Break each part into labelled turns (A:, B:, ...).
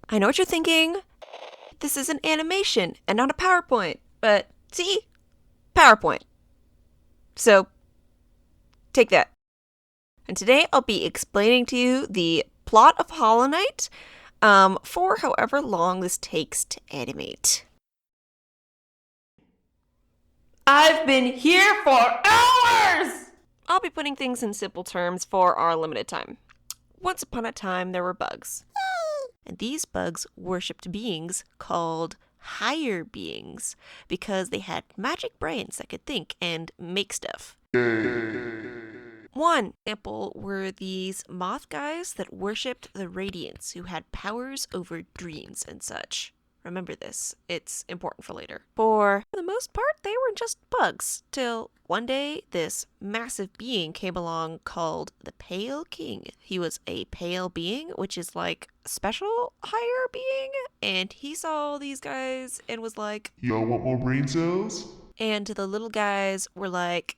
A: I know what you're thinking. This is an animation and not a PowerPoint. But see? PowerPoint. So, take that. And today I'll be explaining to you the plot of Hollow Knight for however long this takes to animate. I've been here for hours! I'll be putting things in simple terms for our limited time. Once upon a time, there were bugs. And these bugs worshipped beings called higher beings because they had magic brains that could think and make stuff. One example were these moth guys that worshipped the Radiance, who had powers over dreams and such. Remember this, it's important for later. For the most part, they were just bugs, till one day this massive being came along called the Pale King. He was a pale being, which is like a special higher being, and he saw these guys and was like,
B: Y'all want more brain cells?
A: and the little guys were like,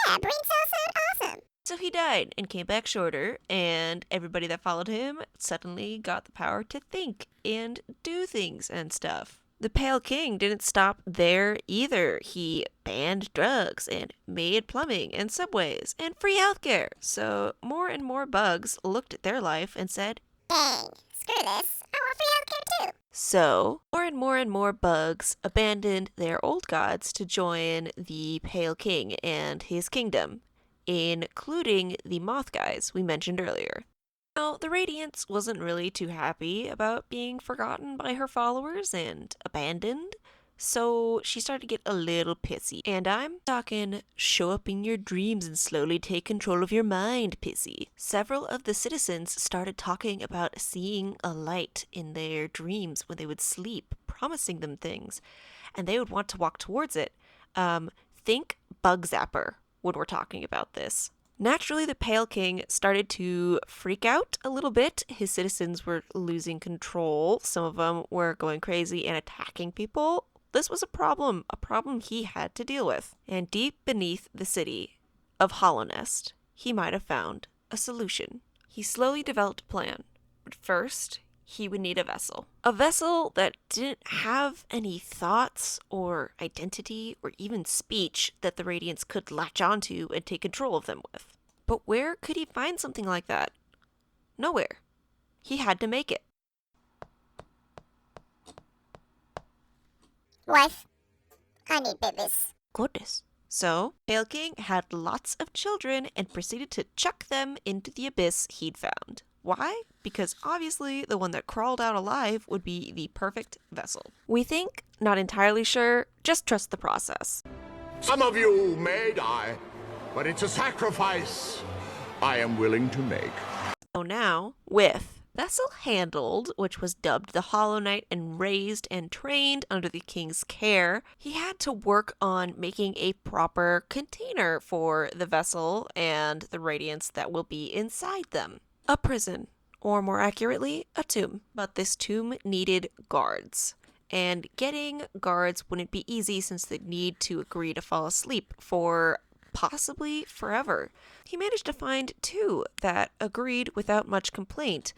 C: Yeah, brain cells sound awesome.
A: so he died and came back shorter, and everybody that followed him suddenly got the power to think and do things and stuff. The Pale King didn't stop there either. He banned drugs and made plumbing and subways and free healthcare. So more and more bugs looked at their life and said,
C: Dang, screw this. I want free healthcare too.
A: so more and more bugs abandoned their old gods to join the Pale King and his kingdom, including the moth guys we mentioned earlier. Now, the Radiance wasn't really too happy about being forgotten by her followers and abandoned, so she started to get a little pissy. And I'm talking show up in your dreams and slowly take control of your mind pissy. Several of the citizens started talking about seeing a light in their dreams when they would sleep, promising them things, and they would want to walk towards it. Think Bug Zapper when we're talking about this. Naturally, the Pale King started to freak out a little bit. His citizens were losing control. Some of them were going crazy and attacking people. This was a problem he had to deal with. And deep beneath the city of Hollow Nest, he might have found a solution. He slowly developed a plan. But first, he would need a vessel. A vessel that didn't have any thoughts or identity or even speech that the Radiance could latch onto and take control of them with. But where could he find something like that? Nowhere. He had to make it.
C: Wife, I need babies.
A: Goodness. So, Pale King had lots of children and proceeded to chuck them into the abyss he'd found. Why? Because obviously the one that crawled out alive would be the perfect vessel. We think, not entirely sure, just trust the process.
D: Some of you may die, but it's a sacrifice I am willing to make.
A: So now, with vessel handled, which was dubbed the Hollow Knight, and raised and trained under the king's care, he had to work on making a proper container for the vessel and the radiance that will be inside them. A prison, or more accurately, a tomb. But this tomb needed guards. And getting guards wouldn't be easy since they'd need to agree to fall asleep for possibly forever. He managed to find 2 that agreed without much complaint,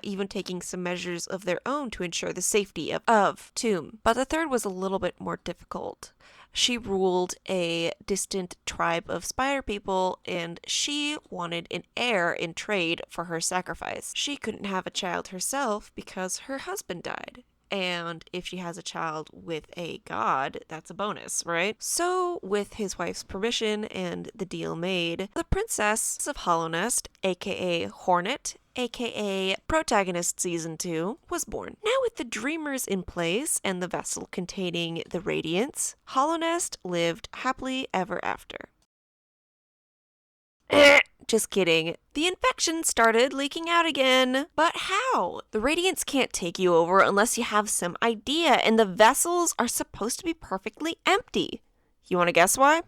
A: even taking some measures of their own to ensure the safety of Tomb. But the third was a little bit more difficult. She ruled a distant tribe of spider people, and she wanted an heir in trade for her sacrifice. She couldn't have a child herself because her husband died. And if she has a child with a god, that's a bonus, right? So, with his wife's permission and the deal made, the Princess of Hollow Nest, aka Hornet, aka Protagonist Season 2, was born. Now with the Dreamers in place and the vessel containing the Radiance, Hollow Nest lived happily ever after. Just kidding. The infection started leaking out again. But how? The Radiance can't take you over unless you have some idea, and the vessels are supposed to be perfectly empty. You want to guess why?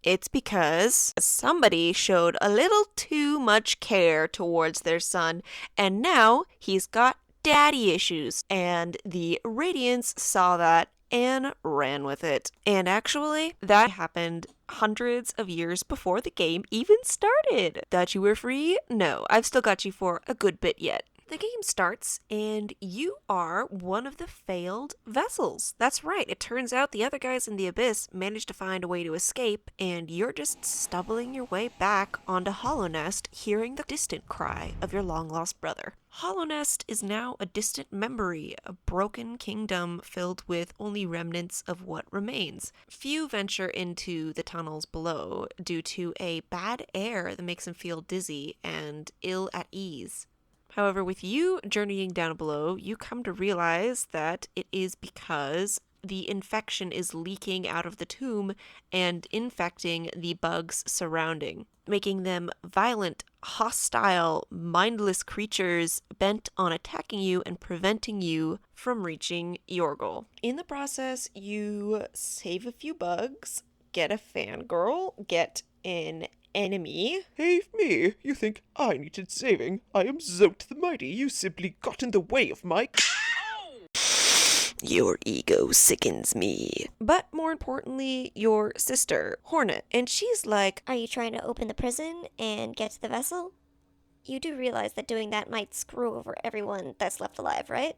A: It's because somebody showed a little too much care towards their son, and now he's got daddy issues. And the Radiance saw that and ran with it. And actually, that happened hundreds of years before the game even started. Thought you were free? No, I've still got you for a good bit yet. The game starts, and you are one of the failed vessels. That's right, it turns out the other guys in the Abyss managed to find a way to escape, and you're just stumbling your way back onto Hollownest, hearing the distant cry of your long-lost brother. Hollownest is now a distant memory, a broken kingdom filled with only remnants of what remains. Few venture into the tunnels below due to a bad air that makes them feel dizzy and ill at ease. However, with you journeying down below, you come to realize that it is because the infection is leaking out of the tomb and infecting the bugs surrounding, making them violent, hostile, mindless creatures bent on attacking you and preventing you from reaching your goal. In the process, you save a few bugs, get a fangirl, get an enemy.
E: Hey, me, you think I needed saving? I am Zote the Mighty. You simply got in the way of my...
A: Your ego sickens me. But more importantly, your sister, Hornet. And she's like,
C: Are you trying to open the prison and get to the vessel? You do realize that doing that might screw over everyone that's left alive, right?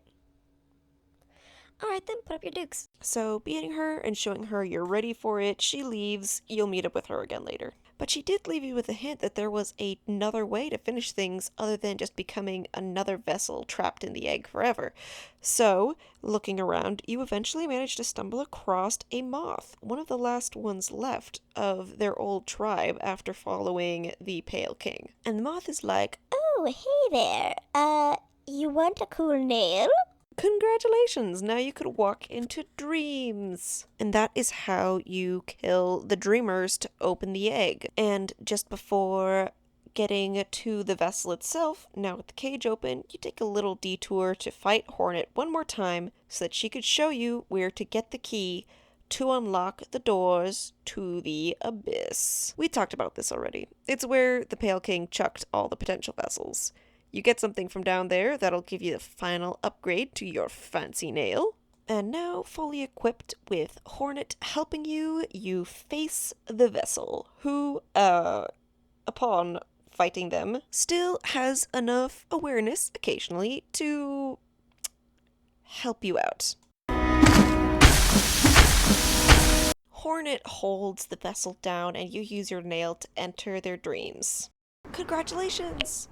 C: Alright then, put up your dukes.
A: so beating her and showing her you're ready for it, she leaves. You'll meet up with her again later. But she did leave you with a hint that there was another way to finish things other than just becoming another vessel trapped in the egg forever. So, looking around, you eventually managed to stumble across a moth, one of the last ones left of their old tribe after following the Pale King. And the moth is like,
C: Oh, hey there. You want a cool nail?
A: congratulations, now you could walk into dreams. And that is how you kill the dreamers to open the egg. And just before getting to the vessel itself, now with the cage open, you take a little detour to fight Hornet one more time so that she could show you where to get the key to unlock the doors to the Abyss. We talked about this already. It's where the Pale King chucked all the potential vessels. You get something from down there that'll give you the final upgrade to your fancy nail. And now, fully equipped with Hornet helping you, you face the vessel, who, upon fighting them, still has enough awareness occasionally to help you out. Hornet holds the vessel down and you use your nail to enter their dreams. Congratulations!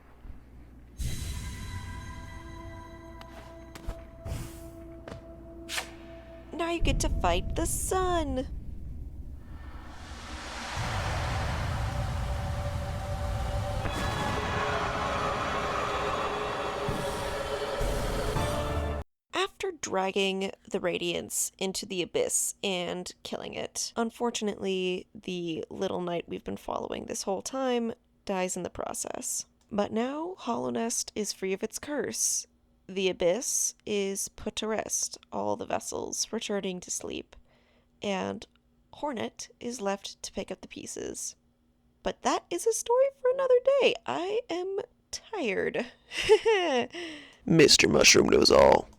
A: Now you get to fight the sun! After dragging the Radiance into the Abyss and killing it, unfortunately, the little knight we've been following this whole time dies in the process. But now, Hollownest is free of its curse. The Abyss is put to rest, all the vessels returning to sleep, and Hornet is left to pick up the pieces. But that is a story for another day. I am tired.
E: Mr. Mushroom knows all.